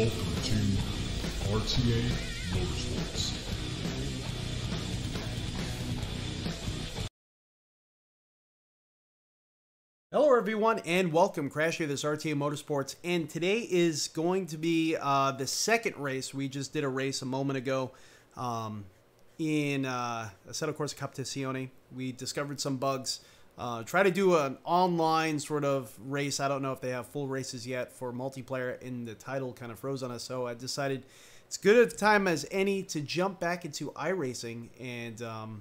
Welcome to RTA Motorsports. Hello everyone and welcome. Crash here, this RTA Motorsports, and today is going to be the second race. We just did a race a moment ago in Assetto Corsa Competizione. We discovered some bugs. Try to do an online sort of race. I don't know if they have full races yet for multiplayer, and the title kind of froze on us, so I decided it's good at the time as any to jump back into iRacing, and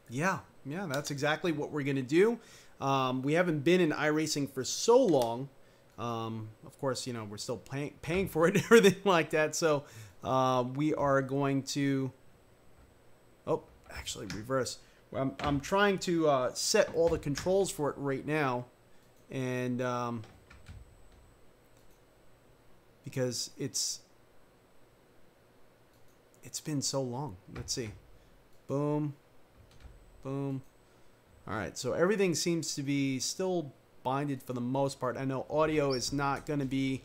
yeah, that's exactly what we're gonna do. We haven't been in iRacing for so long. Of course, you know, we're still paying for it and everything like that. So we are going to, oh, actually reverse. I'm trying to set all the controls for it right now. And because it's been so long. Let's see. Boom. Boom. All right, so everything seems to be still binded for the most part. I know audio is not going to be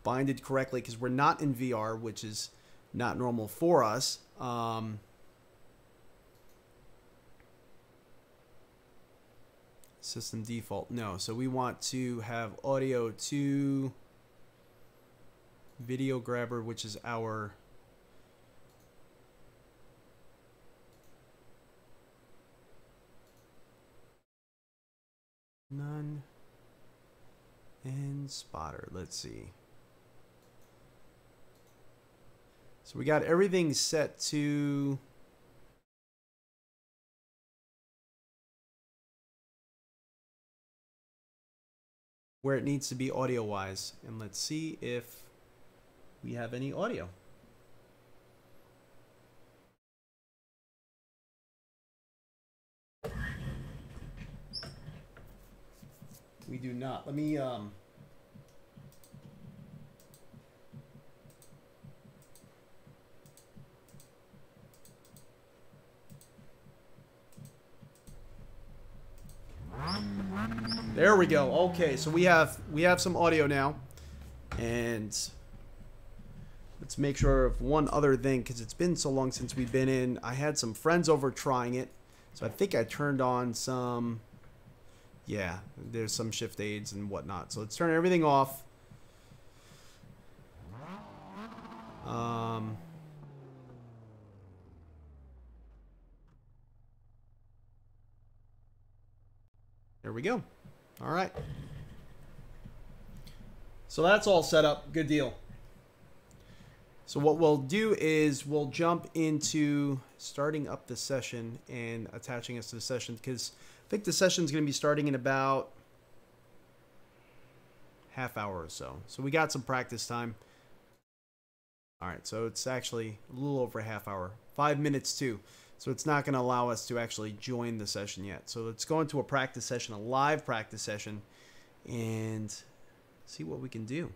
binded correctly because we're not in VR, which is not normal for us. System default, no. So we want to have audio to video grabber, which is our none and spotter. Let's see. So we got everything set to where it needs to be audio wise, and let's see if we have any audio. We do not. Let me there we go. Okay, so we have some audio now, and let's make sure of one other thing because it's been so long since we've been in. I had some friends over trying it, so I think I turned on some. Yeah, there's some shift aids and whatnot. So let's turn everything off. There we go. All right. So that's all set up. Good deal. So what we'll do is we'll jump into starting up the session and attaching us to the session, because I think the session is going to be starting in about half hour or so. So we got some practice time. All right, so it's actually a little over a half hour, 5 minutes too. So it's not going to allow us to actually join the session yet. So let's go into a practice session, a live practice session, and see what we can do.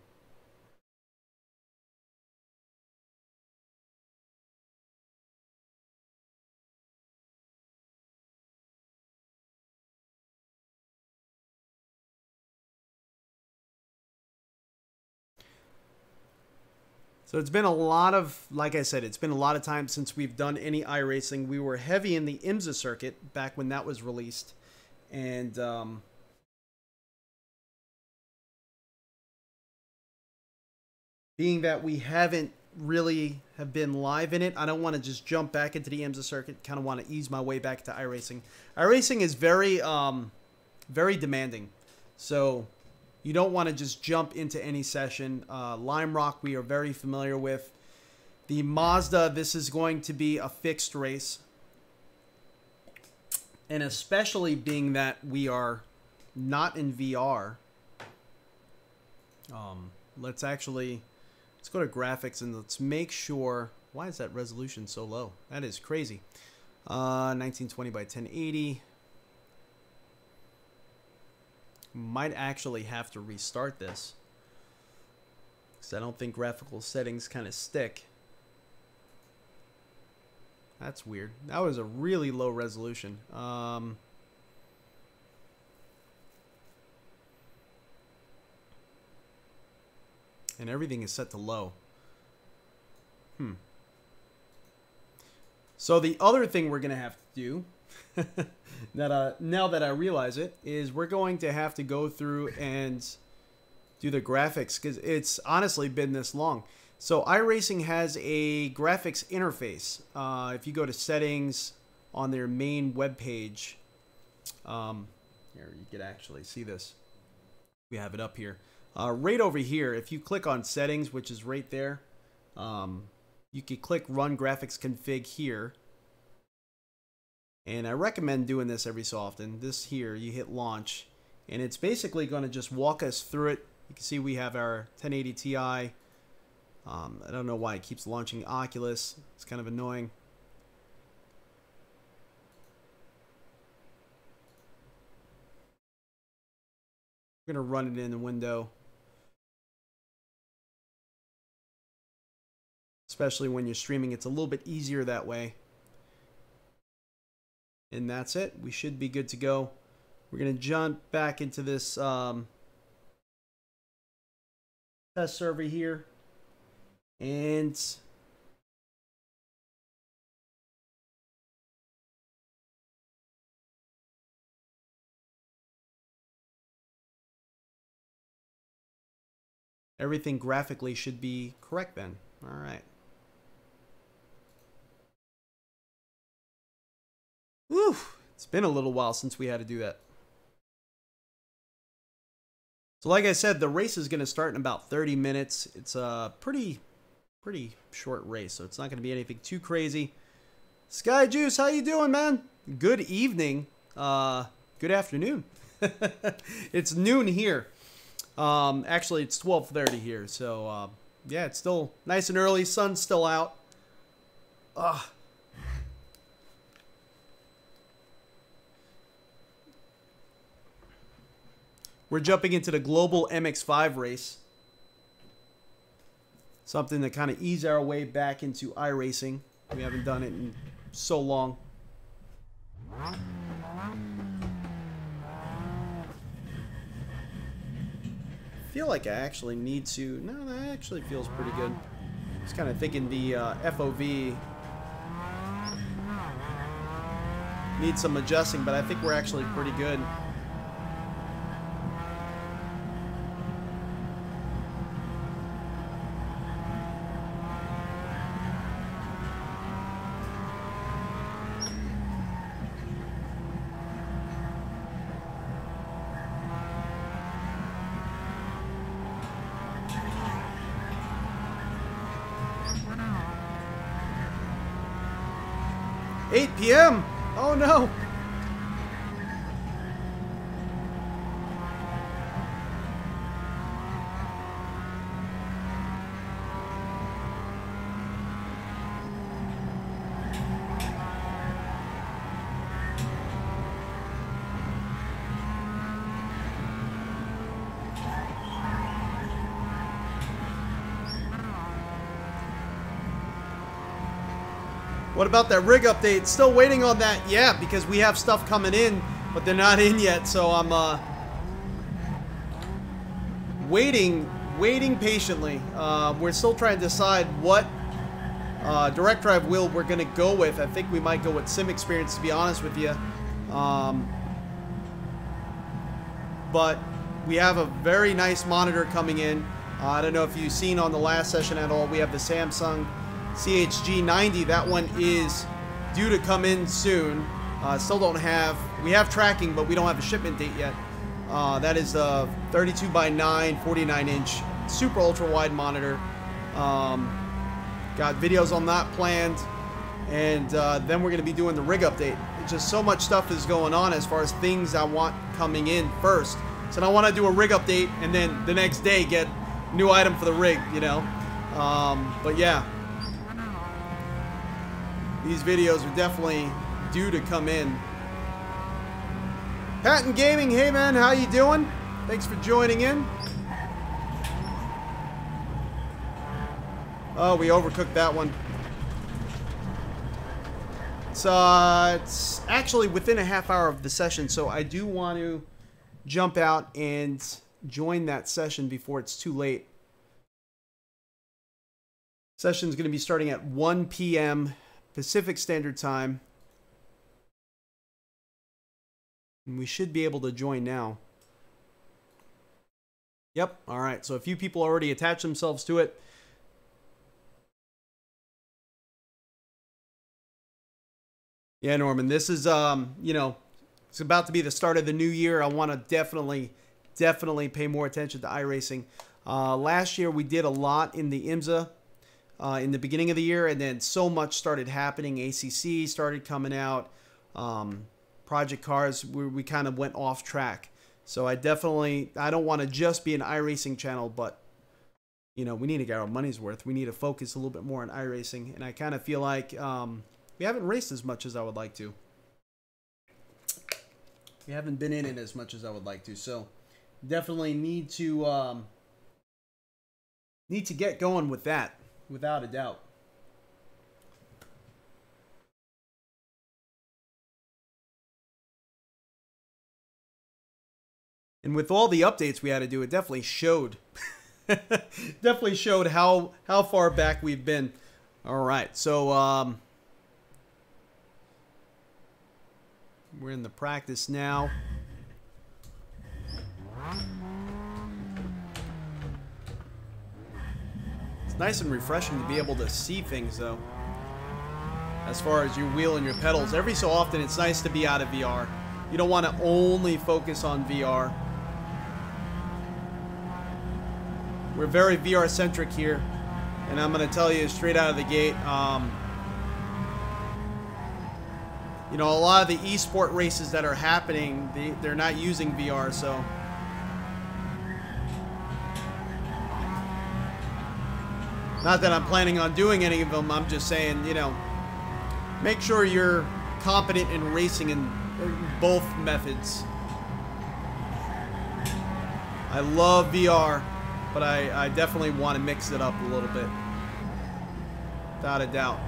So it's been a lot of, like I said, it's been a lot of time since we've done any iRacing. We were heavy in the IMSA circuit back when that was released. And being that we haven't really have been live in it, I don't want to just jump back into the IMSA circuit. Kind of want to ease my way back to iRacing. iRacing is very, very demanding. So you don't want to just jump into any session. Lime Rock we are very familiar with. The Mazda, this is going to be a fixed race. And especially being that we are not in VR. Let's go to graphics and let's make sure. Why is that resolution so low? That is crazy. 1920 by 1080. Might actually have to restart this because I don't think graphical settings kind of stick. That's weird. That was a really low resolution. And everything is set to low. So the other thing we're going to have to do, now that I realize it, is we're going to have to go through and do the graphics, because it's honestly been this long. So iRacing has a graphics interface. If you go to settings on their main web page, here you can actually see this. We have it up here. Right over here, if you click on settings, which is right there, you can click run graphics config here. And I recommend doing this every so often. This here, you hit launch, and it's basically going to just walk us through it. You can see we have our 1080 Ti. I don't know why it keeps launching Oculus. It's kind of annoying. We're going to run it in the window. Especially when you're streaming, it's a little bit easier that way. And that's it. We should be good to go. We're going to jump back into this test server here. And everything graphically should be correct then. All right. Whew, it's been a little while since we had to do that. So like I said, the race is going to start in about 30 minutes. It's a pretty short race, so it's not going to be anything too crazy. Sky Juice, how you doing, man? Good evening. Good afternoon. It's noon here. Actually, it's 12:30 here, so yeah, it's still nice and early. Sun's still out. We're jumping into the global MX-5 race. Something to kind of ease our way back into iRacing. We haven't done it in so long. I feel like I actually need to... No, that actually feels pretty good. I was kind of thinking the FOV needs some adjusting, but I think we're actually pretty good. PM. Oh no. What about that rig update? Still waiting on that. Yeah, because we have stuff coming in, but they're not in yet. So I'm waiting patiently. We're still trying to decide what direct drive wheel we're going to go with. I think we might go with Sim Experience, to be honest with you. But we have a very nice monitor coming in. I don't know if you've seen on the last session at all. We have the Samsung CHG90. That one is due to come in soon. Still don't have, we have tracking, but we don't have a shipment date yet. That is a 32:9 49-inch super ultra wide monitor. Got videos on that planned, and then we're going to be doing the rig update. It's just so much stuff is going on as far as things I want coming in first. So I want to do a rig update and then the next day get new item for the rig, you know. But yeah, these videos are definitely due to come in. Patent Gaming, hey man, how you doing? Thanks for joining in. Oh, we overcooked that one. It's actually within a half hour of the session, so I do want to jump out and join that session before it's too late. Session is going to be starting at 1 p.m. Pacific Standard Time. And we should be able to join now. Yep. All right. So a few people already attached themselves to it. Yeah, Norman, this is, you know, it's about to be the start of the new year. I want to definitely pay more attention to iRacing. Last year, we did a lot in the IMSA in the beginning of the year, and then so much started happening. ACC started coming out. Project Cars, we kind of went off track. So I don't want to just be an iRacing channel, but, you know, we need to get our money's worth. We need to focus a little bit more on iRacing, and I kind of feel like we haven't raced as much as I would like to. We haven't been in it as much as I would like to, so definitely need to get going with that, without a doubt. And with all the updates we had to do, it definitely showed. Definitely showed how far back we've been. All right, so we're in the practice now. It's nice and refreshing to be able to see things, though. As far as your wheel and your pedals, every so often it's nice to be out of VR. You don't want to only focus on VR. We're very VR centric here, and I'm going to tell you straight out of the gate, you know, a lot of the esport races that are happening, they're not using VR, so not that I'm planning on doing any of them. I'm just saying, you know, make sure you're competent in racing in both methods. I love VR, but I definitely want to mix it up a little bit, without a doubt.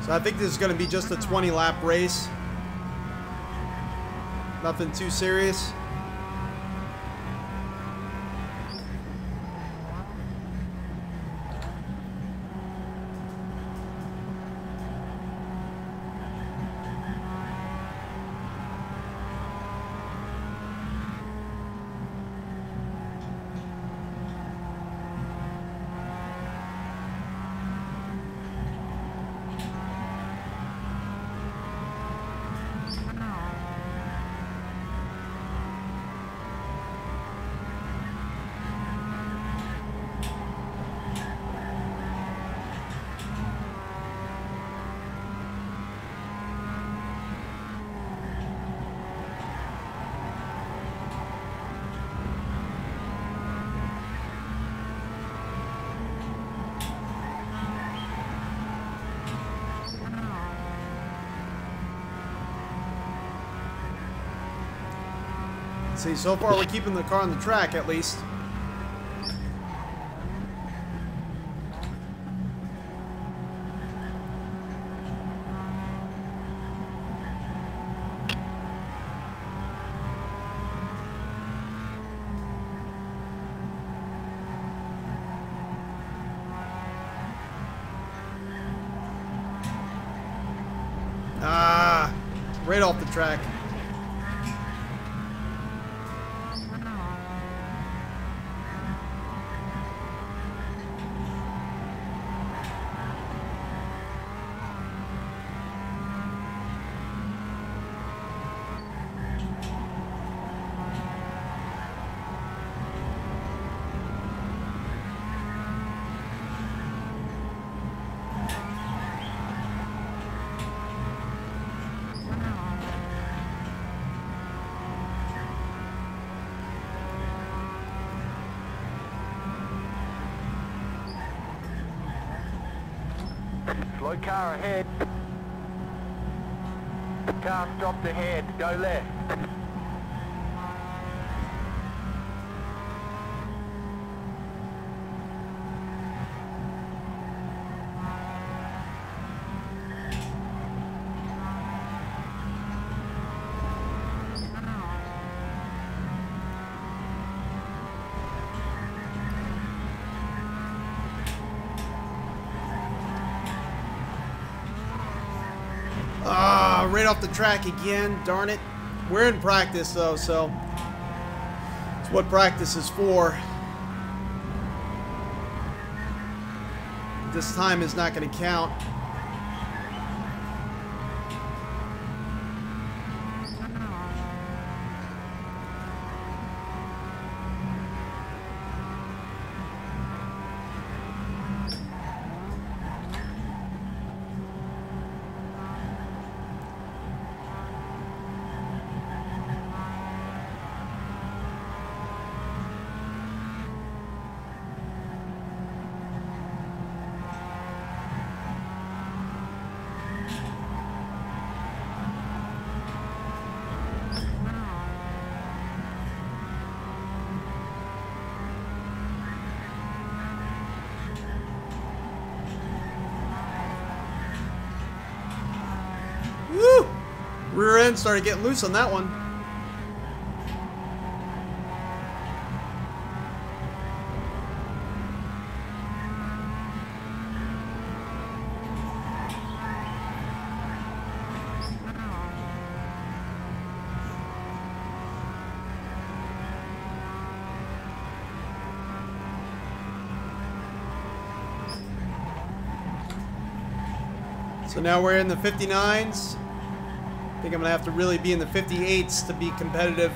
So I think this is going to be just a 20-lap race. Nothing too serious. See, so far we're keeping the car on the track, at least. Ah, right off the track. Slow car ahead. Car stopped ahead. Go left. Right off the track again. Darn it. We're in practice, though, so it's what practice is for. This time is not going to count. Woo! Rear end started getting loose on that one. So now we're in the 59s. I think I'm going to have to really be in the 58s to be competitive.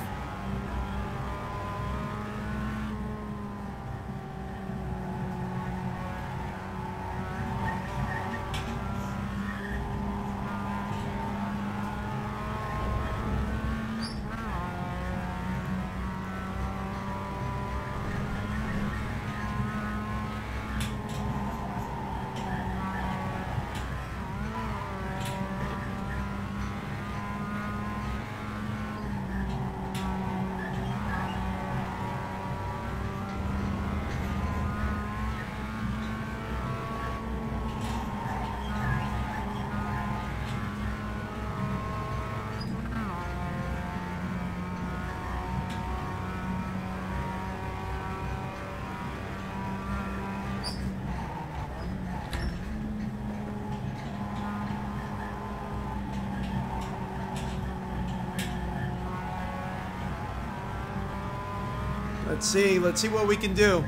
Let's see what we can do.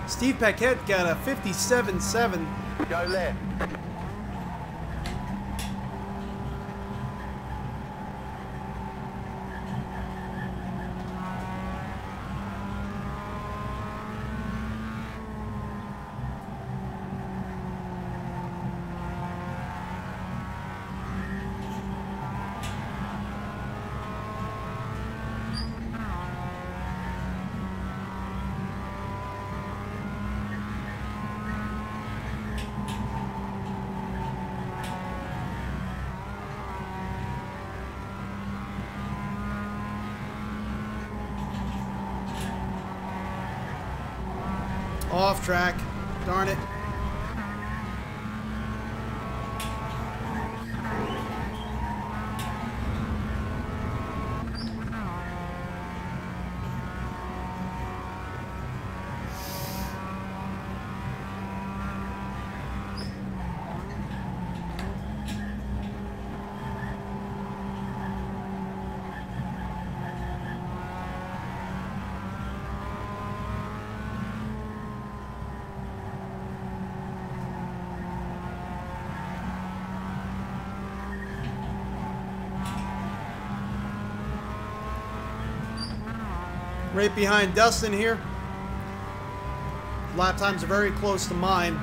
Steve Paquette got a 57.7. Go left. Off track. Darn it. Right behind Dustin here. Lap times are very close to mine.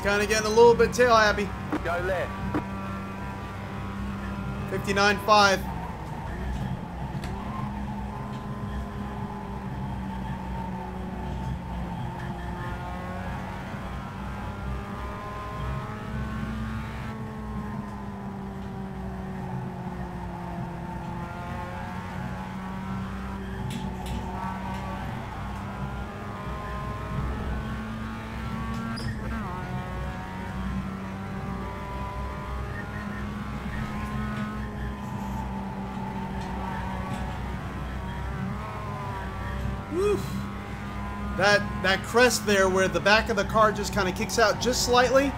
It's kind of getting a little bit tail happy. Go left. 59.5. That crest there where the back of the car just kind of kicks out just slightly,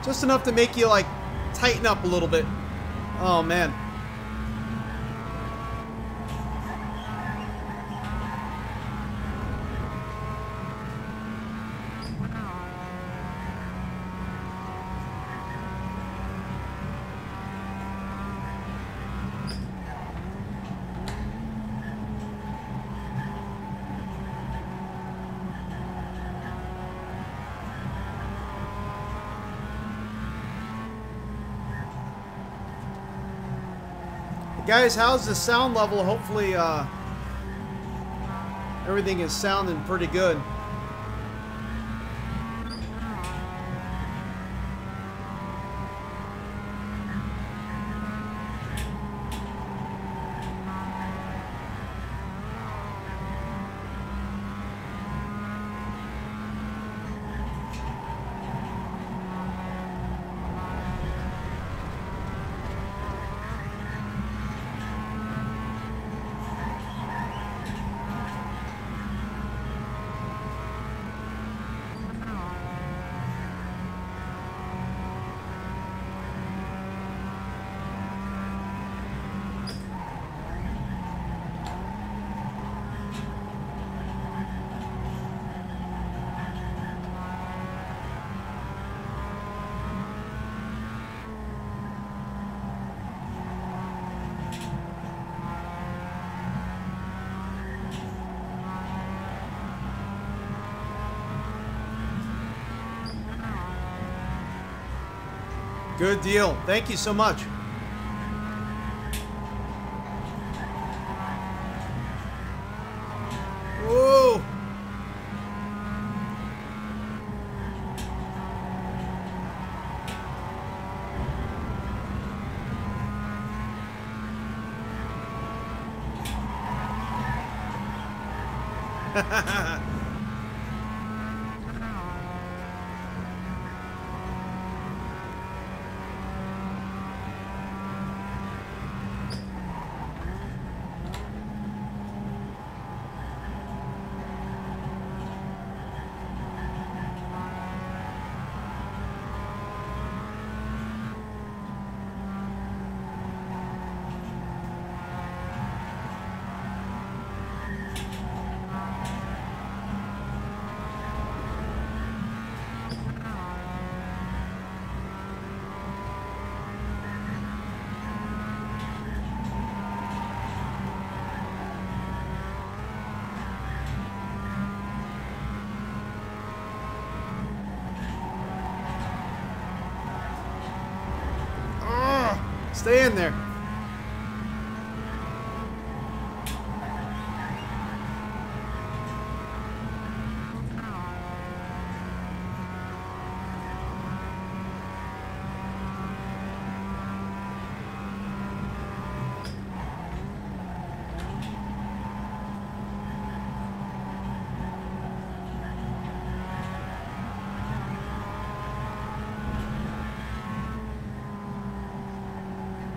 just enough to make you like tighten up a little bit. Oh man. Guys, how's the sound level? Hopefully everything is sounding pretty good. Good deal. Thank you so much. Whoa. Stay in there.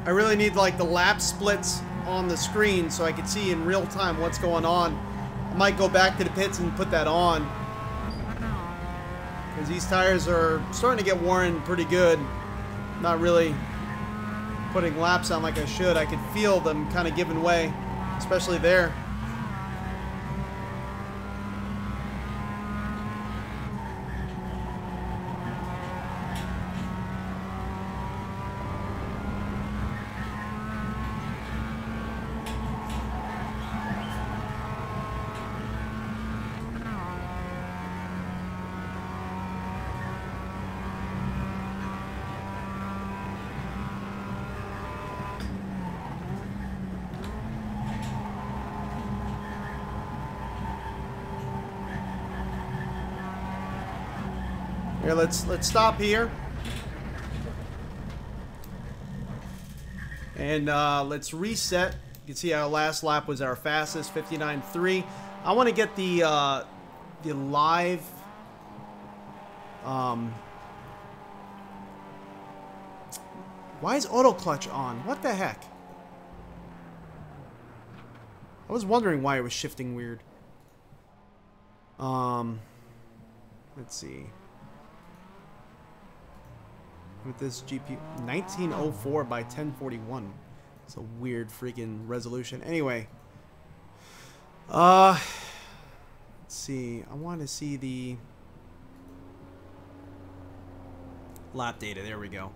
I really need like the lap splits on the screen so I can see in real time what's going on. I might go back to the pits and put that on, because these tires are starting to get worn pretty good. Not really putting laps on like I should. I can feel them kind of giving way, especially there. Here, let's stop here. And let's reset. You can see our last lap was our fastest, 59.3. I want to get the live why is auto clutch on? What the heck? I was wondering why it was shifting weird. Let's see. With this GPU, 1904 by 1041. It's a weird freaking resolution. Anyway, let's see. I want to see the lap data. There we go.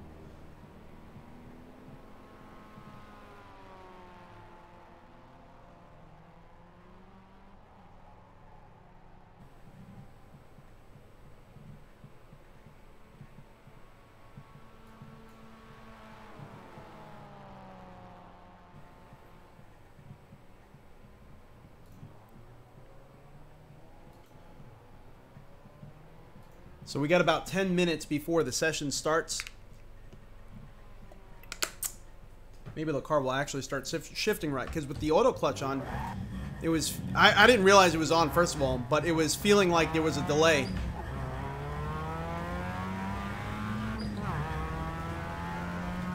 So we got about 10 minutes before the session starts. Maybe the car will actually start shifting right, because with the auto clutch on, it was... I didn't realize it was on, first of all, but it was feeling like there was a delay.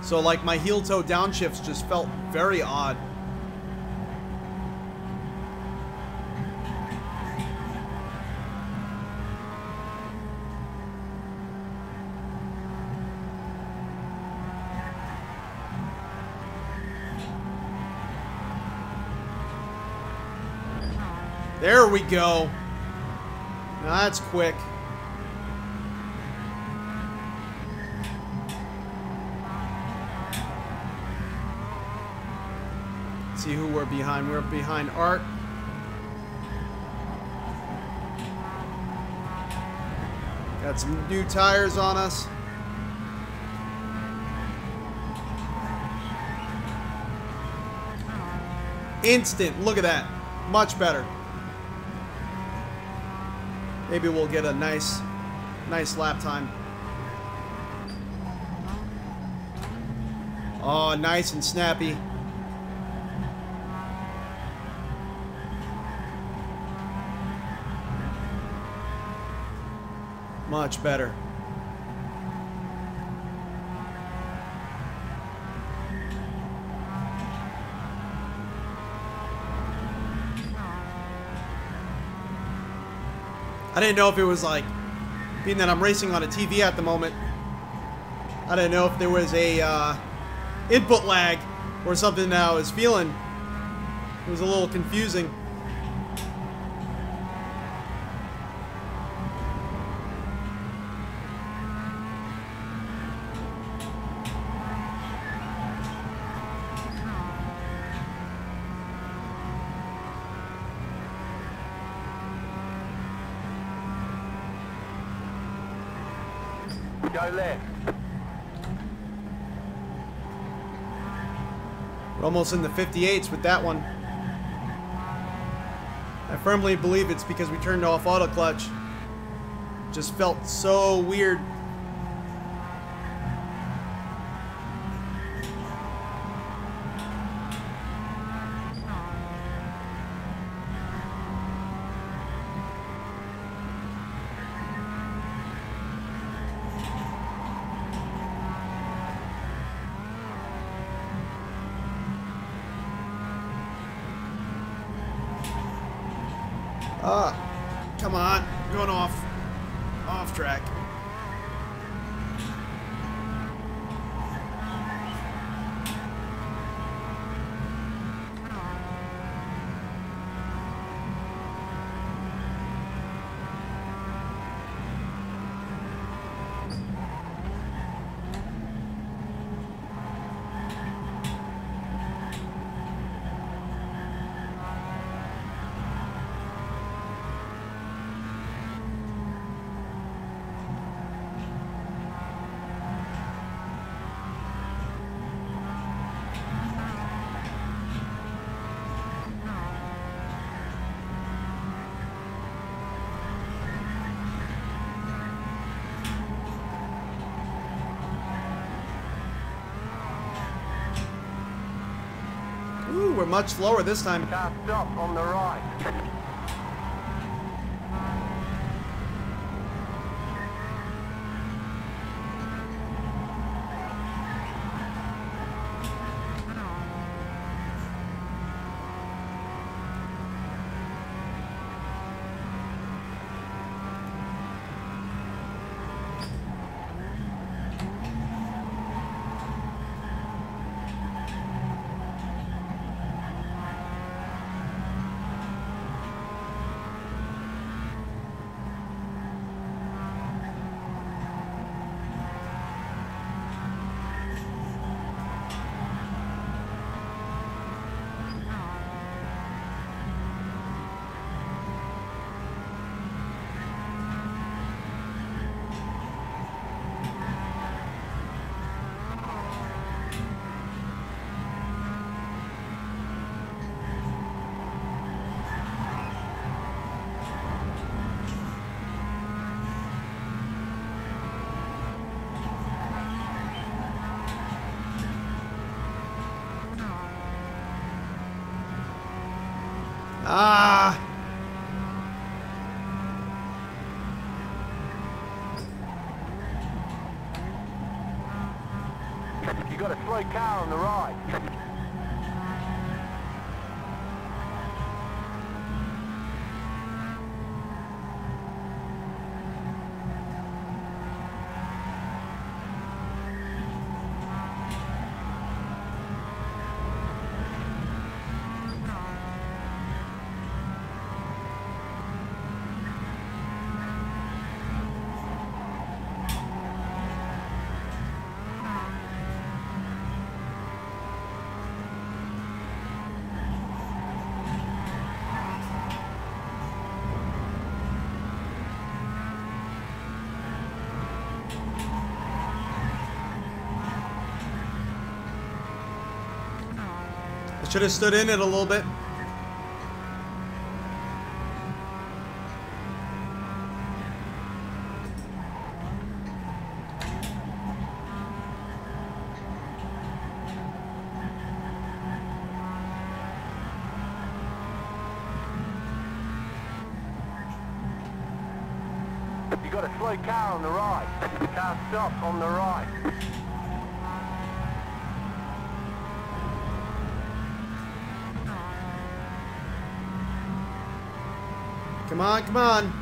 So like my heel toe downshifts just felt very odd. There we go. Now that's quick. Let's see who we're behind. We're behind Art. Got some new tires on us. Instant. Look at that. Much better. Maybe we'll get a nice lap time. Oh, nice and snappy. Much better. I didn't know if it was like, being that I'm racing on a TV at the moment, I didn't know if there was a input lag or something that I was feeling. It was a little confusing. Go left. We're almost in the 58s with that one. I firmly believe it's because we turned off auto clutch. Just felt so weird. Come on, going off track. Ooh, we're much slower this time. Car stop on the right. Ah! You got a slow car on the right. I should have stood in it a little bit. You got a slow car on the right. Car stop on the right. Come on, come on.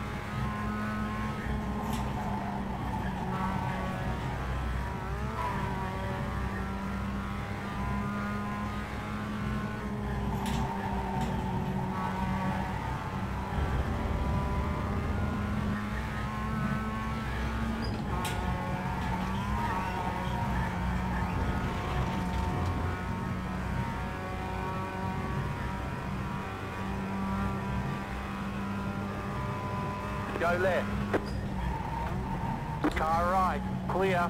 Go left. Car right. Clear.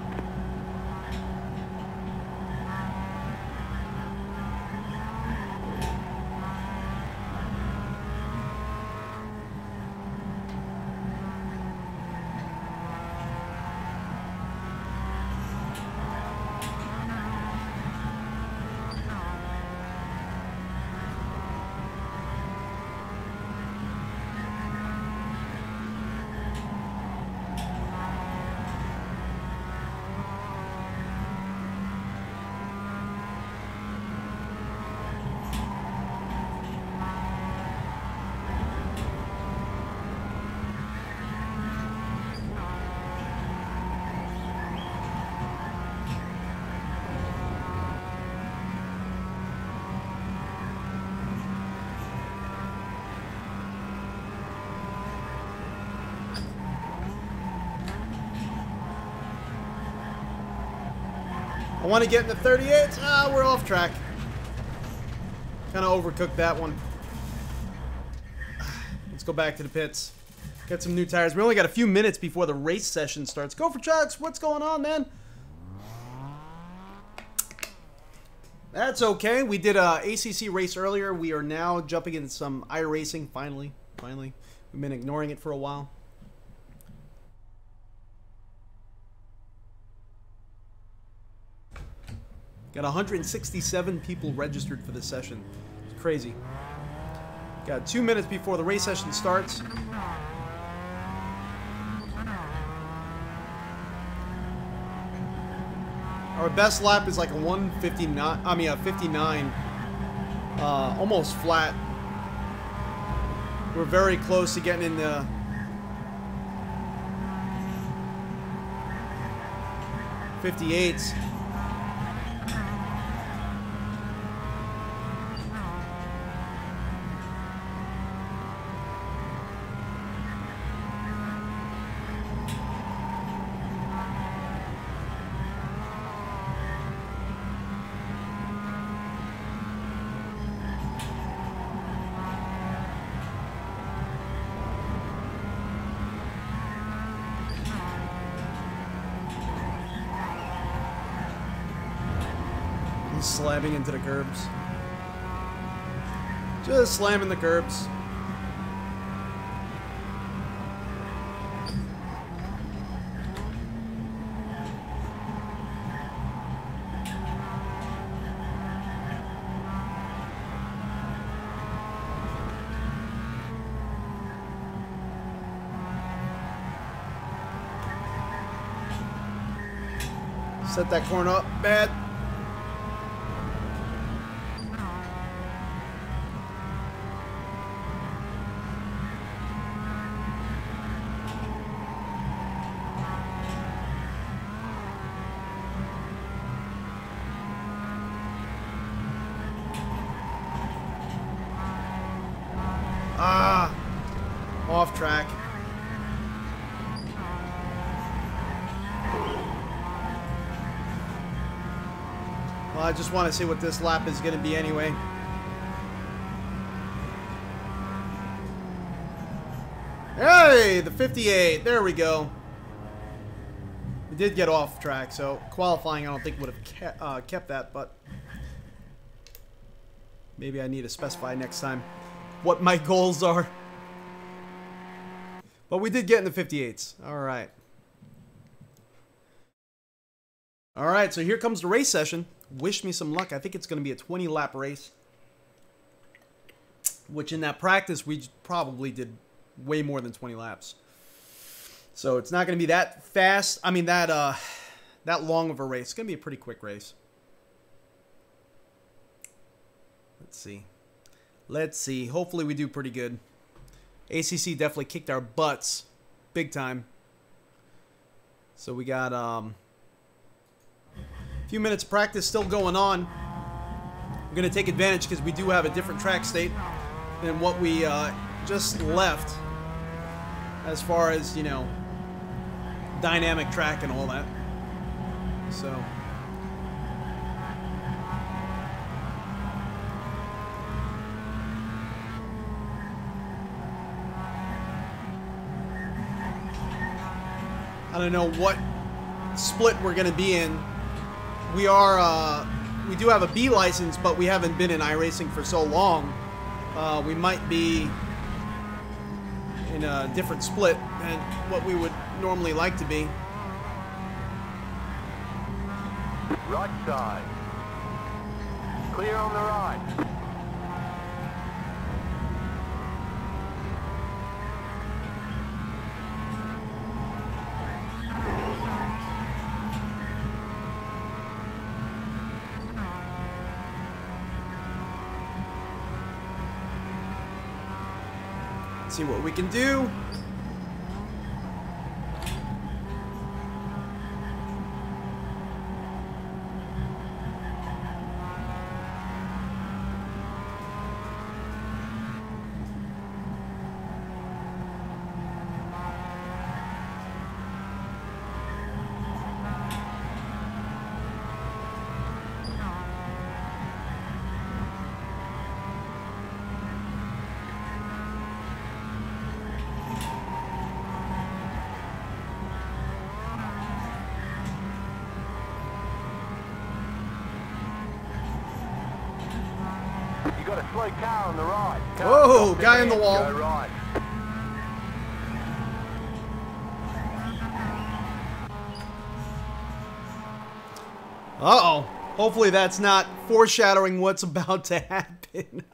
I want to get in the 38. Ah, we're off track. Kind of overcooked that one. Let's go back to the pits. Get some new tires. We only got a few minutes before the race session starts. Go for Chucks. What's going on, man? That's okay. We did a ACC race earlier. We are now jumping into some iRacing. Finally. We've been ignoring it for a while. Got 167 people registered for this session. It's crazy. Got 2 minutes before the race session starts. Our best lap is like a 159. I mean, a 59. Almost flat. We're very close to getting in the 58s. Slamming into the curbs. Just slamming the curbs. Set that corner up bad. Off track. Well, I just want to see what this lap is going to be anyway. Hey, the 58. There we go. We did get off track, so qualifying I don't think would have kept that, but maybe I need to specify next time what my goals are. But we did get in the 58s. All right. All right, so here comes the race session. Wish me some luck. I think it's going to be a 20-lap race. Which in that practice, we probably did way more than 20 laps. So it's not going to be that fast. I mean, that long of a race. It's going to be a pretty quick race. Let's see. Let's see. Hopefully we do pretty good. ACC definitely kicked our butts big time. So we got a few minutes of practice still going on. We're going to take advantage because we do have a different track state than what we just left as far as, you know, dynamic track and all that. So I don't know what split we're going to be in. We do have a B license, but we haven't been in iRacing for so long. We might be in a different split than what we would normally like to be. Right side. Clear on the right. See what we can do. You got a slow car on the right. Whoa, guy in the wall. Go right. Uh-oh. Hopefully that's not foreshadowing what's about to happen.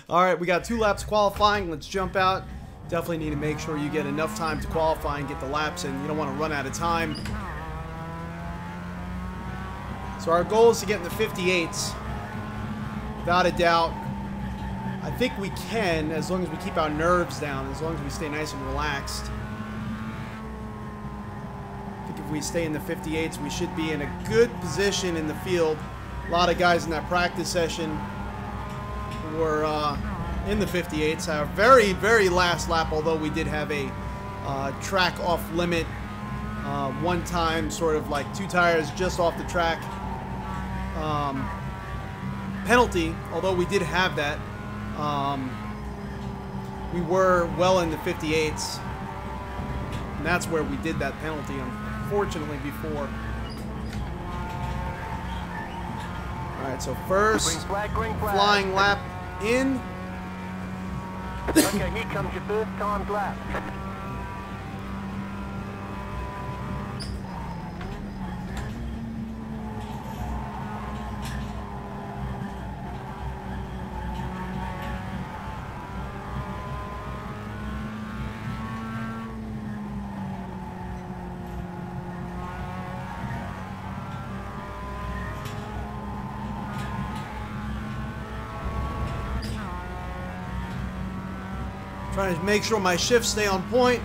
All right, we got 2 laps qualifying. Let's jump out. Definitely need to make sure you get enough time to qualify and get the laps in. You don't want to run out of time. So our goal is to get in the 58s. Without a doubt. I think we can, as long as we keep our nerves down, as long as we stay nice and relaxed. I think if we stay in the 58s, we should be in a good position in the field. A lot of guys in that practice session were in the 58s. Our very, very last lap, although we did have a track off limit one time, sort of like 2 tires just off the track penalty, although we did have that. We were well in the 58s, and that's where we did that penalty, unfortunately, before. Alright, so first green flag. flying lap in. Okay, here comes your first timed lap. Trying to make sure my shifts stay on point.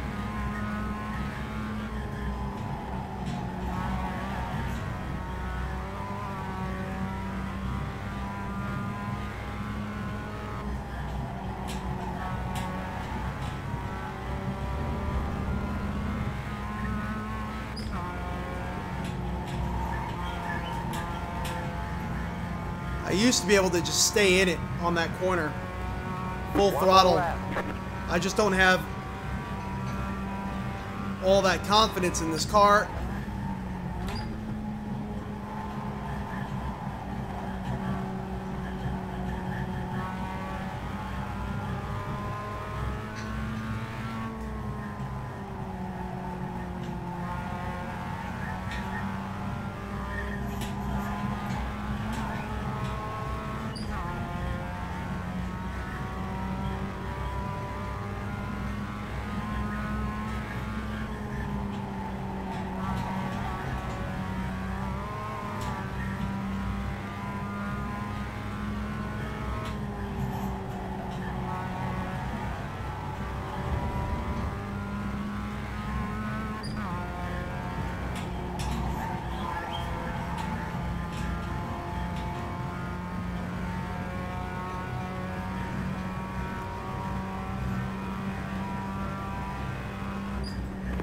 I used to be able to just stay in it on that corner, full throttle. I just don't have all that confidence in this car.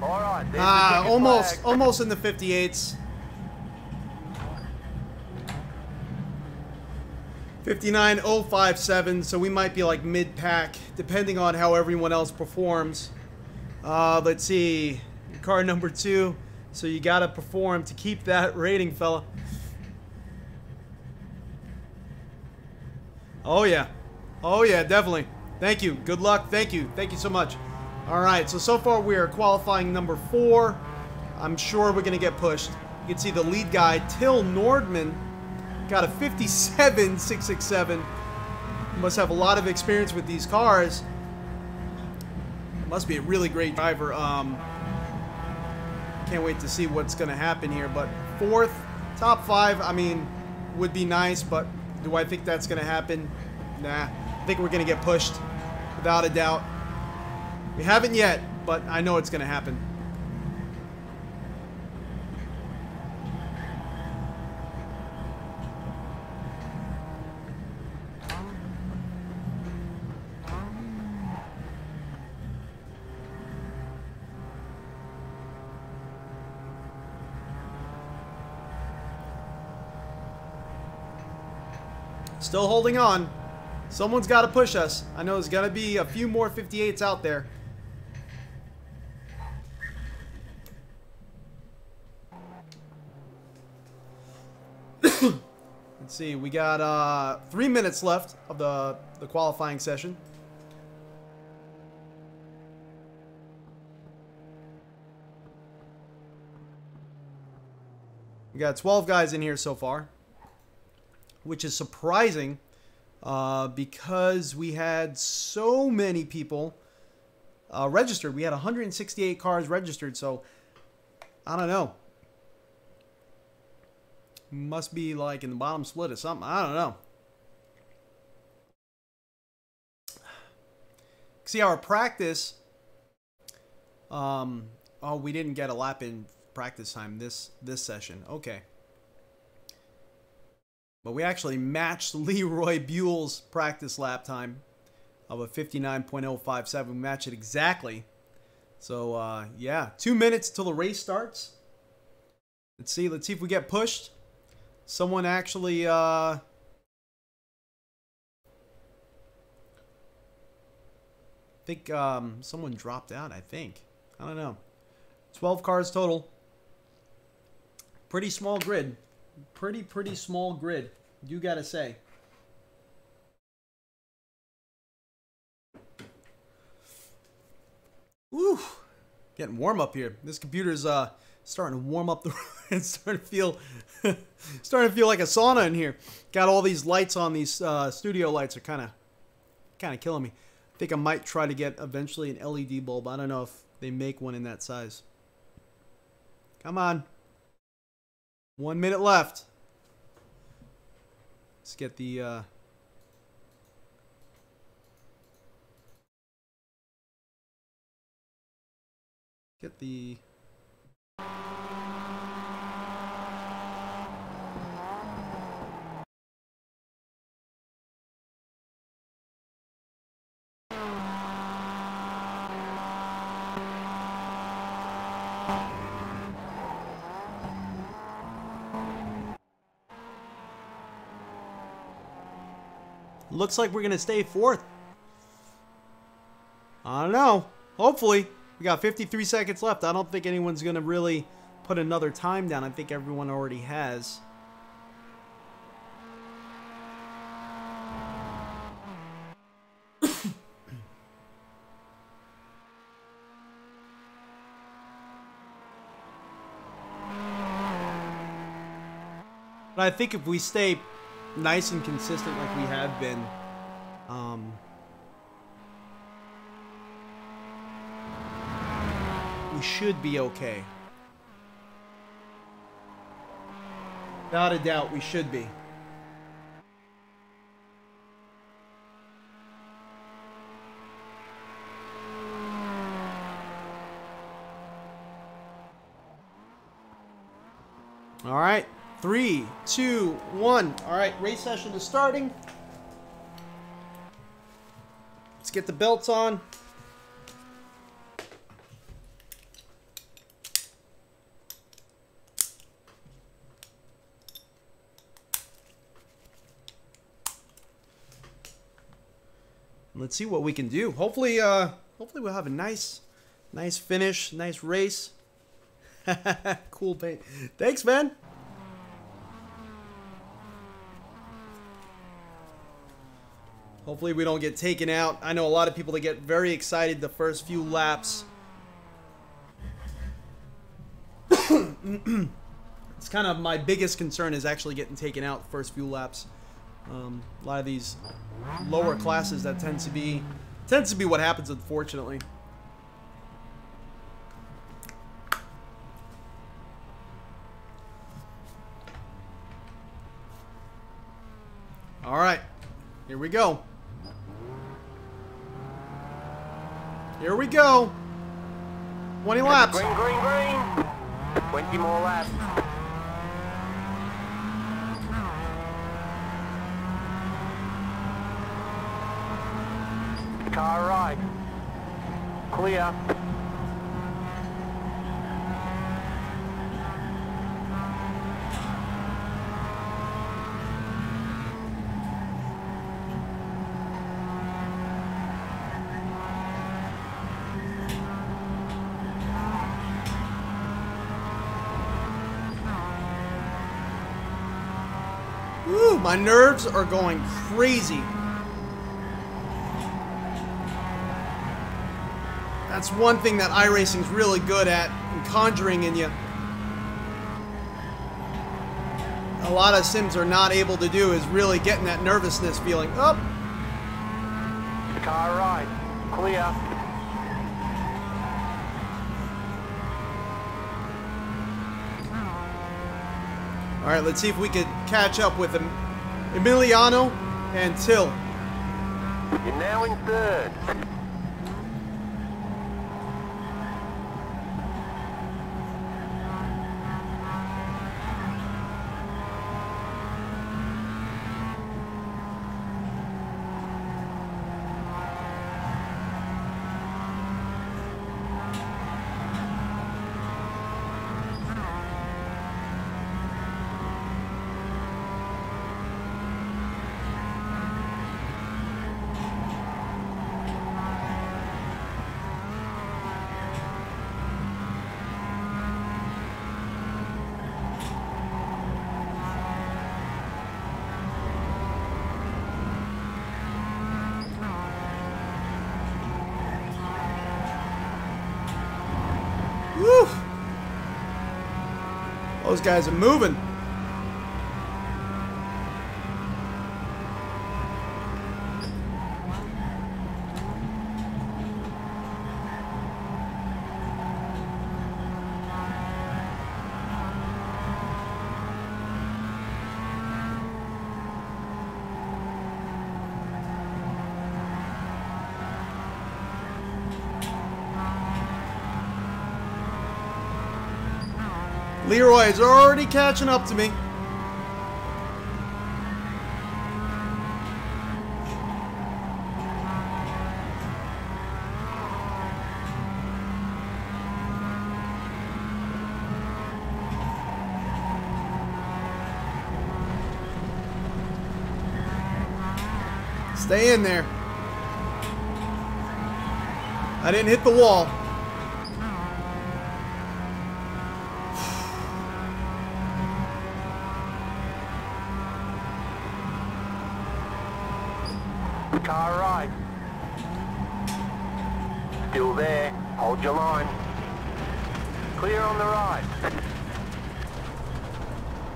All right, there's the ticket flag. Almost in the 58s. 59.057, so we might be like mid-pack, depending on how everyone else performs. Let's see, car number 2. So you gotta perform to keep that rating, fella. Oh yeah, definitely. Thank you. Good luck. Thank you so much. All right, so far we are qualifying number 4. I'm sure we're gonna get pushed. You can see the lead guy, Till Nordman, got a 57.667. Must have a lot of experience with these cars. Must be a really great driver. Can't wait to see what's gonna happen here. But 4th, top 5, I mean, would be nice, but do I think that's gonna happen? Nah, I think we're gonna get pushed, without a doubt. We haven't yet, but I know it's gonna happen. Still holding on. Someone's got to push us. I know there's got to be a few more 58s out there. Let's see. We got 3 minutes left of the qualifying session. We got 12 guys in here so far. which is surprising because we had so many people registered. We had 168 cars registered, so I don't know. Must be like in the bottom split or something. I don't know. See, our practice, oh, we didn't get a lap in practice time this session. Okay. But we actually matched Leroy Buell's practice lap time of a 59.057. We matched it exactly. So, yeah, 2 minutes till the race starts. Let's see if we get pushed. Someone actually, I think someone dropped out, I think. I don't know. 12 cars total. Pretty small grid. Pretty small grid. You gotta say. Woo! Getting warm up here. This computer's starting to warm up the it's starting to feel like a sauna in here. Got all these lights on. These studio lights are kind of killing me. I think I might try to get eventually an LED bulb. I don't know if they make one in that size. Come on. 1 minute left. Let's get the looks like we're going to stay fourth. I don't know. Hopefully. We got 53 seconds left. I don't think anyone's going to really put another time down. I think everyone already has. But I think if we stay nice and consistent like we have been, we should be okay. Without a doubt, we should be. All right. 3, 2, 1. All right, race session is starting. Let's get the belts on. Let's see what we can do. Hopefully we'll have a nice finish, nice race. Cool paint. Thanks, man. Hopefully we don't get taken out. I know a lot of people that get very excited the first few laps. It's kind of my biggest concern is actually getting taken out the first few laps. A lot of these lower classes, that tends to be what happens, unfortunately. All right, here we go. Here we go. 20 laps. Green, green, green. 20 more laps. Car right. Clear. Woo, my nerves are going crazy. That's one thing that iRacing's really good at, conjuring in you. a lot of sims are not able to do is really getting that nervousness feeling. Oh! Car right. Clear. All right, let's see if we could catch up with Emiliano and Till. You're now in third. Woo! Those guys are moving. Leroy is already catching up to me. Stay in there. I didn't hit the wall. Car right. Still there. Hold your line. Clear on the right.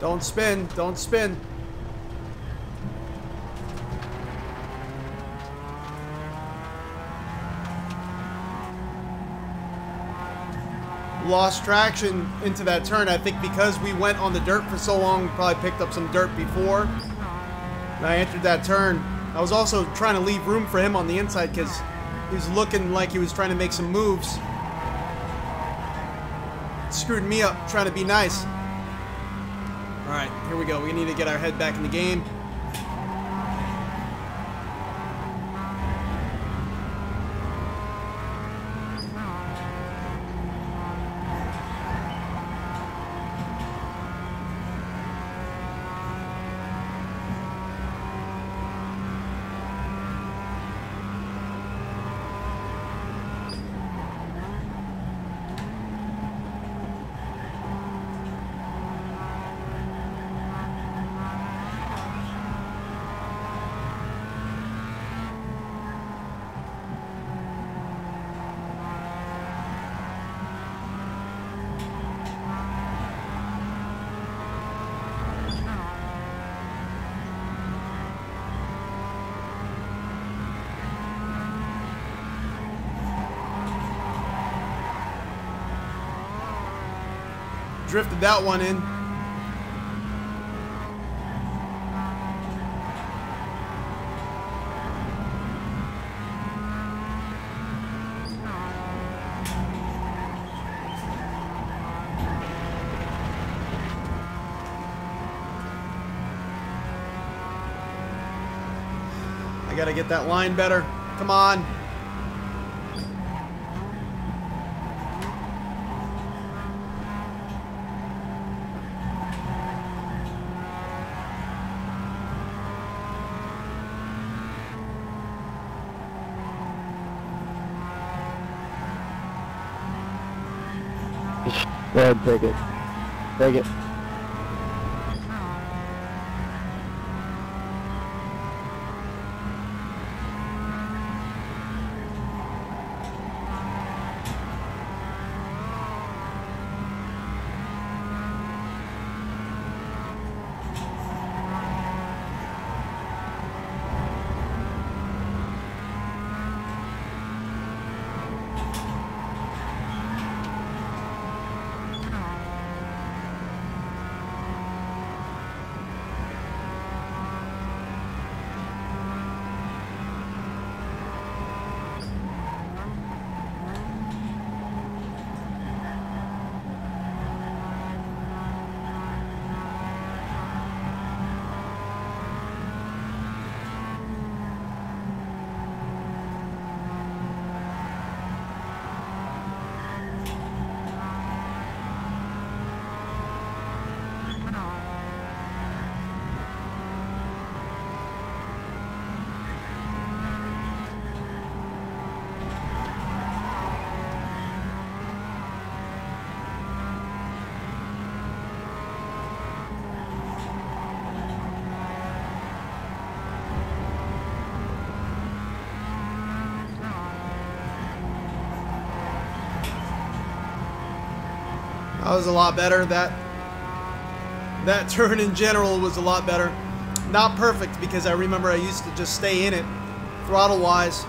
Don't spin. Don't spin. Lost traction into that turn. I think because we went on the dirt for so long, we probably picked up some dirt before. And I entered that turn. I was also trying to leave room for him on the inside because he was looking like he was trying to make some moves. It screwed me up trying to be nice. Alright, here we go. We need to get our head back in the game. Drifted that one in. I gotta get that line better. Come on. Go ahead, take it. Take it. That was a lot better. That turn in general was a lot better. Not perfect because I remember I used to just stay in it throttle wise.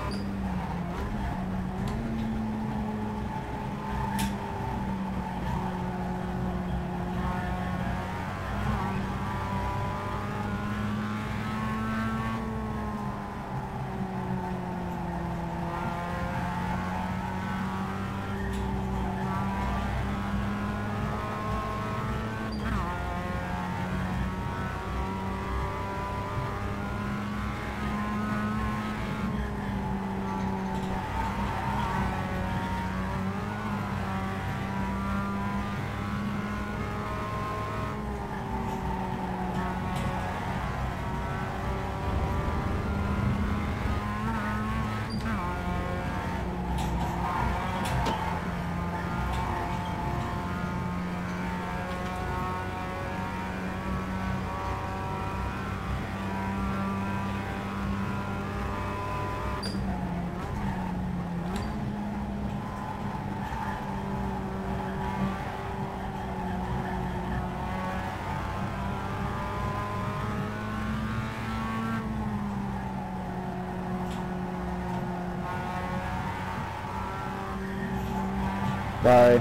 Bye,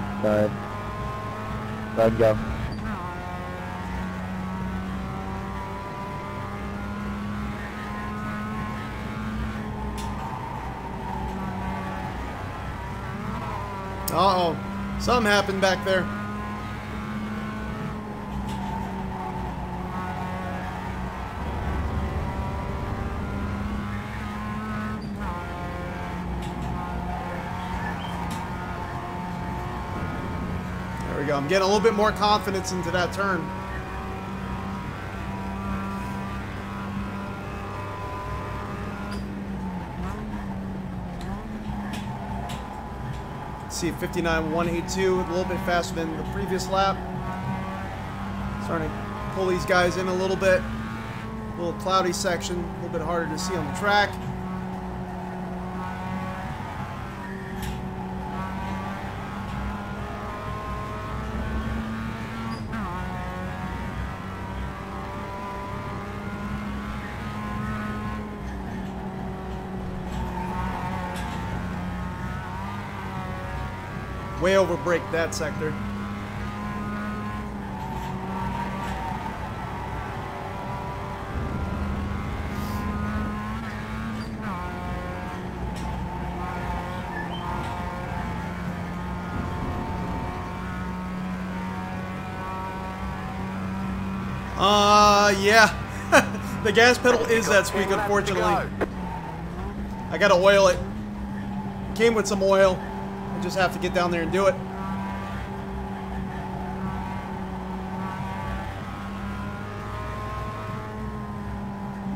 go. Uh-oh. Something happened back there. There we go. I'm getting a little bit more confidence into that turn. See 59.182, a little bit faster than the previous lap. Starting to pull these guys in a little bit. A little cloudy section, a little bit harder to see on the track. Way over brake that sector. Yeah. The gas pedal is that squeak, unfortunately. I gotta oil it. Came with some oil. I just have to get down there and do it.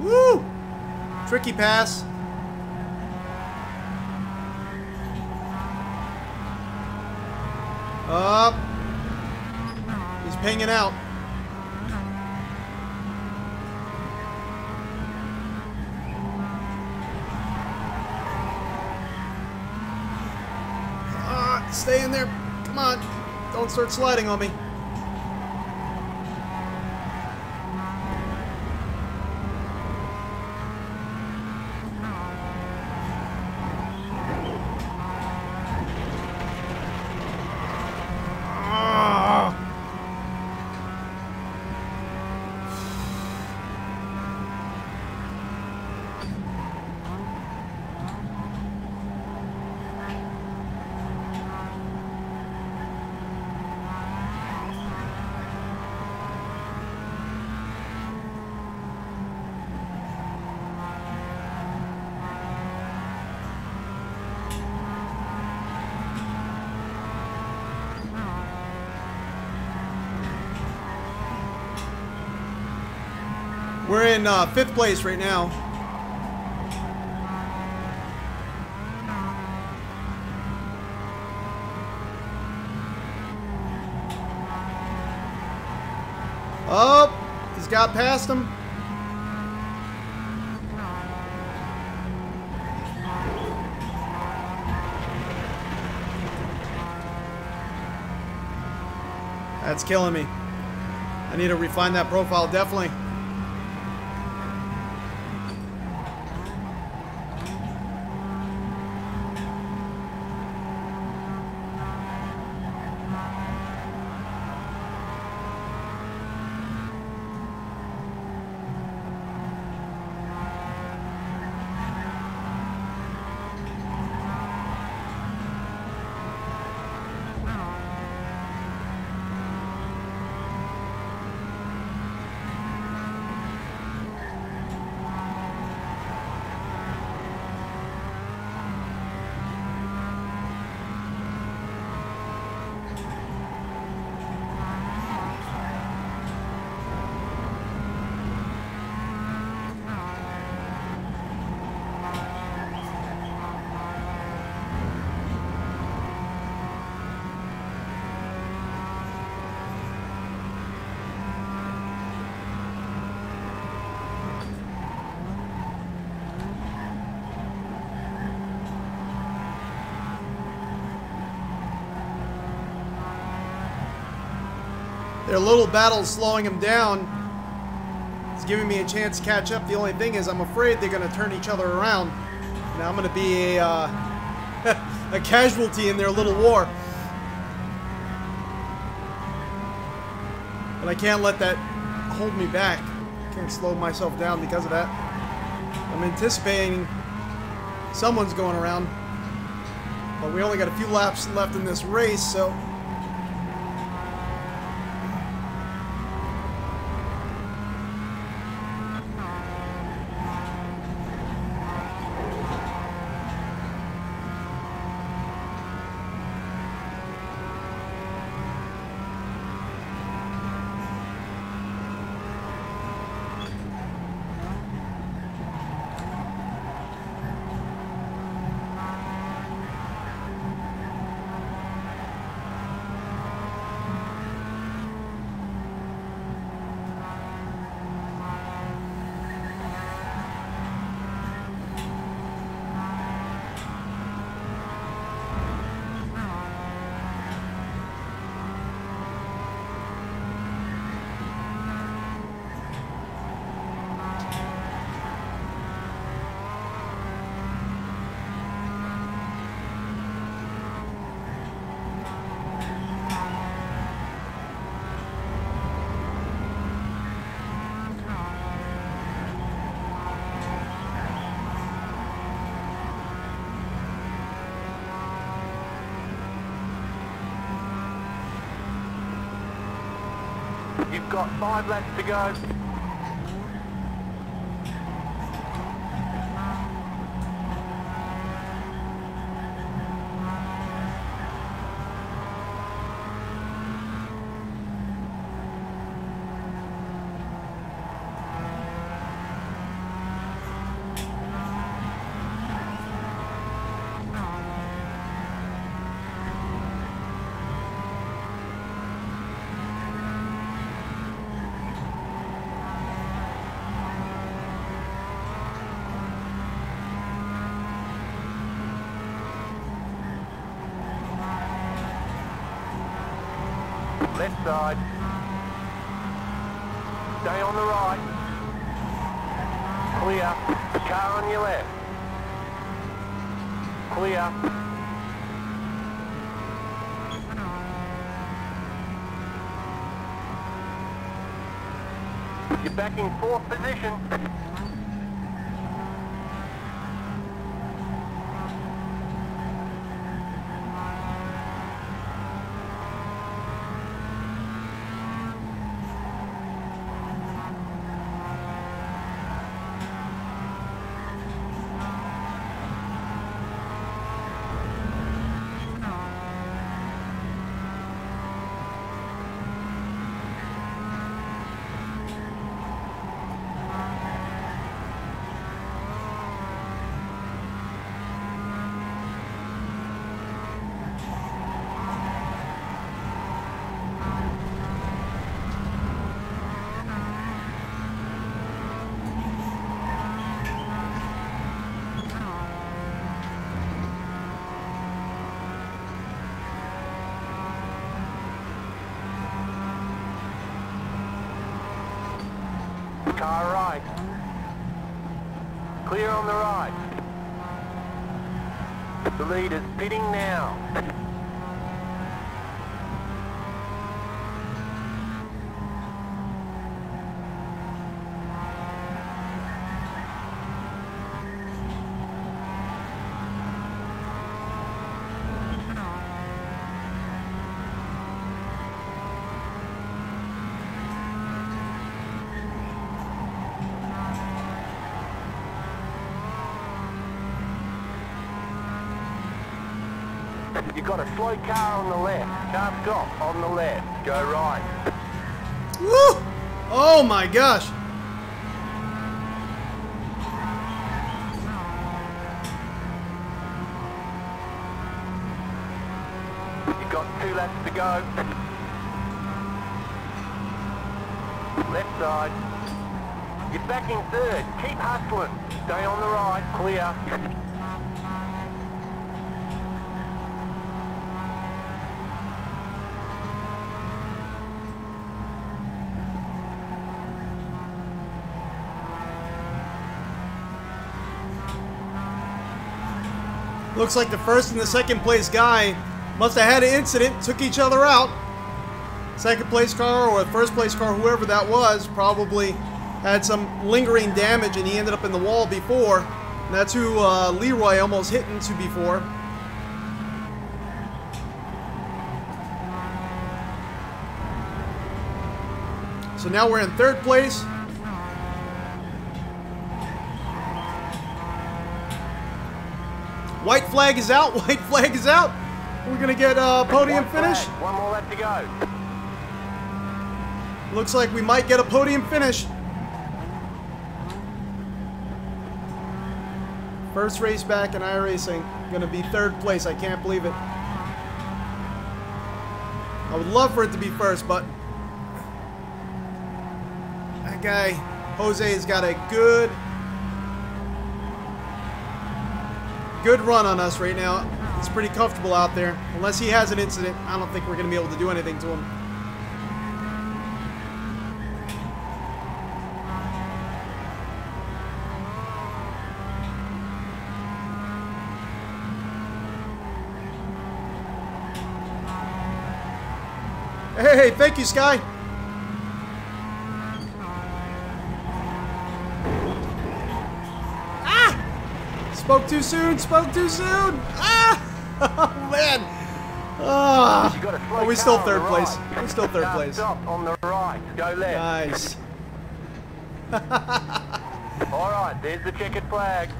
Woo! Tricky pass. Up. He's pinging out. Stay in there. Come on. Don't start sliding on me. We're in 5th place right now. Oh, he's got past him. That's killing me. I need to refine that profile, definitely. Their little battle's slowing him down. It's giving me a chance to catch up. The only thing is I'm afraid they're going to turn each other around. Now I'm going to be a, a casualty in their little war. But I can't let that hold me back. I can't slow myself down because of that. I'm anticipating someone's going around. But we only got a few laps left in this race, so... You've got 5 laps to go. Left side. Stay on the right. Clear. Car on your left. Clear. You're back in 4th position. car right. Clear on the right. The leader's pitting now. You've got a slow car on the left. Can't stop on the left. Go right. Woo! Oh my gosh! You've got 2 laps to go. Left side. You're back in third. Keep hustling. Stay on the right. Clear. Looks like the first and the second place guy must have had an incident, took each other out. Second place car or first place car, whoever that was, probably had some lingering damage and he ended up in the wall before. And that's who Leroy almost hit into before. So now we're in third place. White flag is out. White flag is out. We're going to get a podium finish. One more lap to go. Looks like we might get a podium finish. First race back in iRacing. Going to be third place. I can't believe it. I would love for it to be first, but that guy, Jose, has got a good run on us right now. It's pretty comfortable out there. Unless he has an incident, I don't think we're going to be able to do anything to him. Hey, thank you, Sky. Spoke too soon, spoke too soon. Ah! Oh, man. Oh, we're still third place. We're still third place. Stop on the right. Go left. Nice. All right, there's the checkered flag.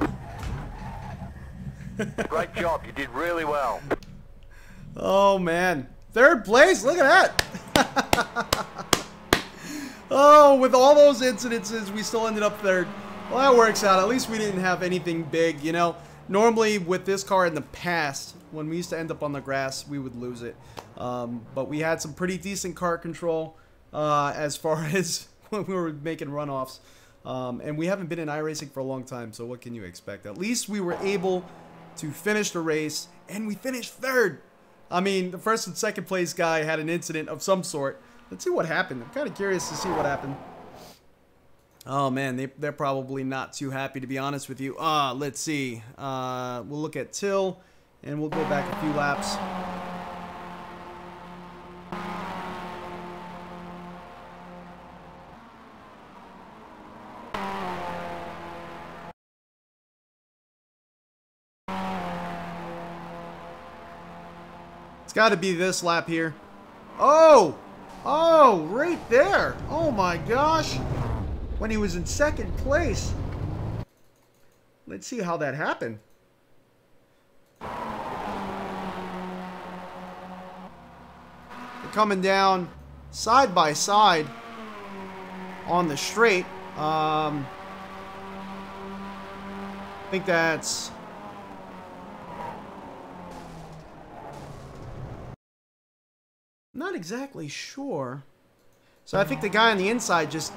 Great job. You did really well. Oh, man. Third place? Look at that. Oh, with all those incidences, we still ended up third. Well, that works out. At least we didn't have anything big, you know. Normally, with this car in the past, when we used to end up on the grass, we would lose it. But we had some pretty decent car control as far as when we were making runoffs. And we haven't been in iRacing for a long time, so what can you expect? At least we were able to finish the race, and we finished third. I mean, the first and second place guy had an incident of some sort. Let's see what happened. I'm kind of curious to see what happened. Oh, man, they're probably not too happy, to be honest with you. Let's see. We'll look at Till, and we'll go back a few laps. It's got to be this lap here. Oh! Oh, right there. Oh, my gosh. When he was in second place. Let's see how that happened. They're coming down side by side on the straight. I think that's... not exactly sure. So I think the guy on the inside just...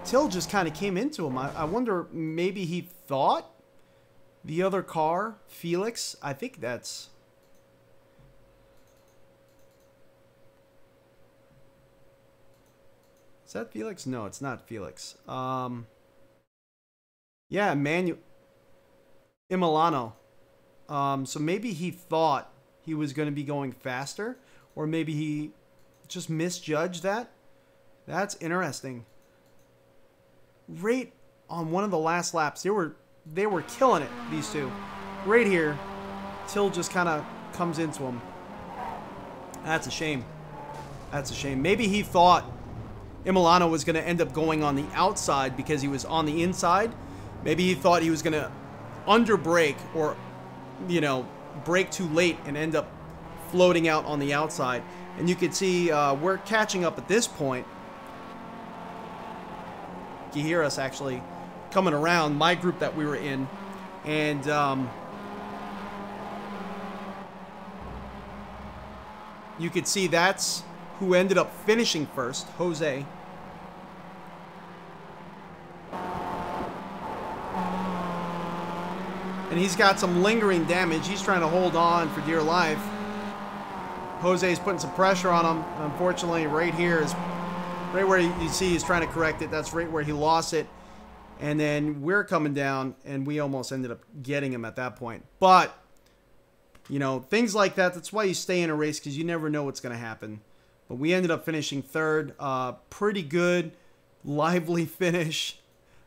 Till just kind of came into him. I wonder, maybe he thought the other car, Felix, I think that's... that Felix? No, it's not Felix. Yeah, Milano. So maybe he thought he was going to be going faster, or maybe he just misjudged that. That's interesting. Right on one of the last laps, they were killing it, these two. Right here, Till just kind of comes into him. That's a shame. That's a shame. Maybe he thought Milano was going to end up going on the outside because he was on the inside. Maybe he thought he was going to underbrake or, you know, brake too late and end up floating out on the outside. And you can see we're catching up at this point. You hear us actually coming around my group that we were in. And you could see that's who ended up finishing first, Jose. And he's got some lingering damage. He's trying to hold on for dear life. Jose's putting some pressure on him. Unfortunately, right here is right where you see he's trying to correct it. That's right where he lost it. And then we're coming down, and we almost ended up getting him at that point. But, you know, things like that, that's why you stay in a race, because you never know what's going to happen. But we ended up finishing third. Pretty good, lively finish.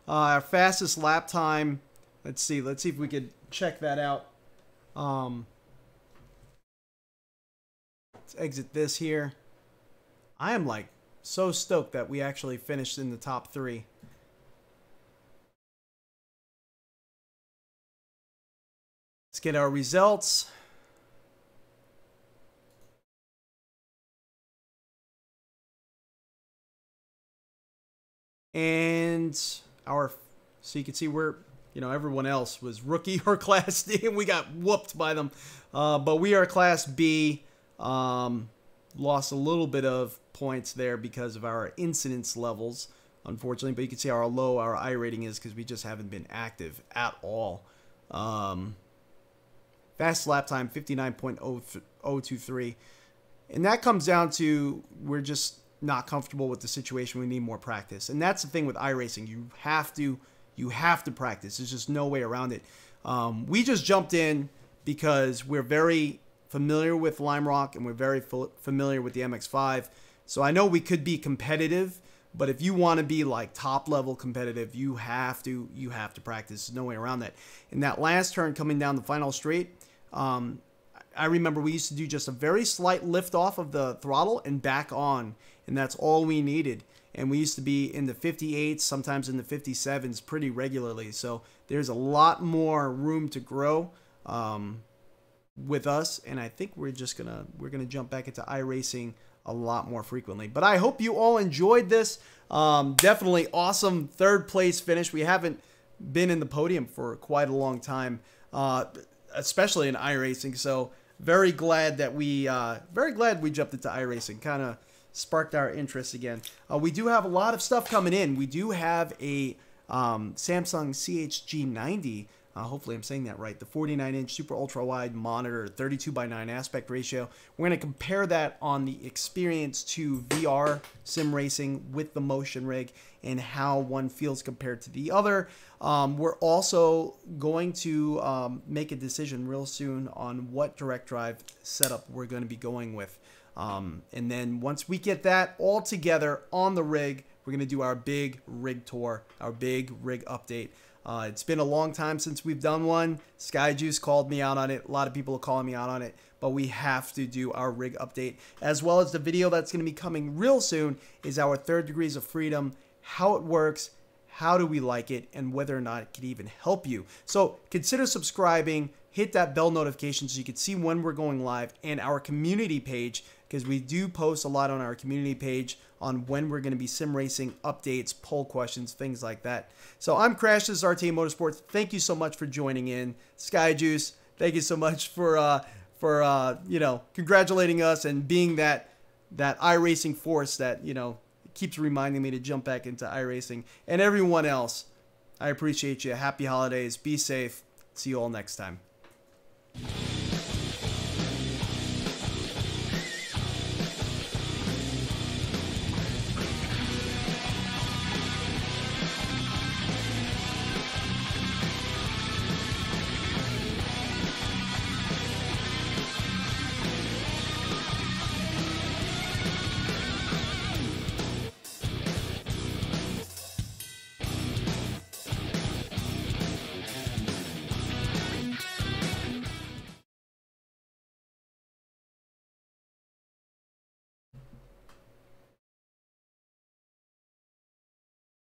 Our fastest lap time. Let's see if we could check that out. Let's exit this here. I am like so stoked that we actually finished in the top 3. Let's get our results. And so you can see we're, you know, everyone else was rookie or class D, and we got whooped by them. But we are class B. Lost a little bit of points there because of our incidence levels, unfortunately. But you can see how low our I rating is because we just haven't been active at all. Fast lap time, 59.023. And that comes down to we're just not comfortable with the situation. We need more practice. And that's the thing with iRacing. You have to practice. There's just no way around it. We just jumped in because we're very familiar with Lime Rock and we're very familiar with the MX-5. So I know we could be competitive, but if you want to be like top level competitive, you have to practice. There's no way around that. In that last turn coming down the final straight, I remember we used to do just a very slight lift off of the throttle and back on, and that's all we needed. And we used to be in the 58s, sometimes in the 57s pretty regularly. So there's a lot more room to grow with us, and I think we're gonna jump back into iRacing a lot more frequently. But I hope you all enjoyed this. Definitely awesome third place finish. We haven't been in the podium for quite a long time, especially in iRacing. So very glad that we jumped into iRacing. Kind of sparked our interest again. We do have a lot of stuff coming in. We do have a Samsung CHG90. Hopefully I'm saying that right. The 49-inch super ultra wide monitor, 32:9 aspect ratio. We're going to compare that on the Experience 2 VR sim racing with the motion rig and how one feels compared to the other. We're also going to make a decision real soon on what direct drive setup we're going to be going with. And then once we get that all together on the rig, we're going to do our big rig tour, our big rig update. It's been a long time since we've done one. Skyjuice called me out on it. A lot of people are calling me out on it. But we have to do our rig update. As well as the video that's going to be coming real soon is our 3rd Degrees of Freedom, how it works, how do we like it, and whether or not it could even help you. So consider subscribing. Hit that bell notification so you can see when we're going live, and our community page, because we do post a lot on our community page on when we're going to be sim racing updates, poll questions, things like that. So I'm Crash, this is RTA Motorsports. Thank you so much for joining in. Skyjuice, thank you so much for you know, congratulating us and being that iRacing force that, you know, keeps reminding me to jump back into iRacing. And everyone else, I appreciate you. Happy holidays. Be safe. See you all next time.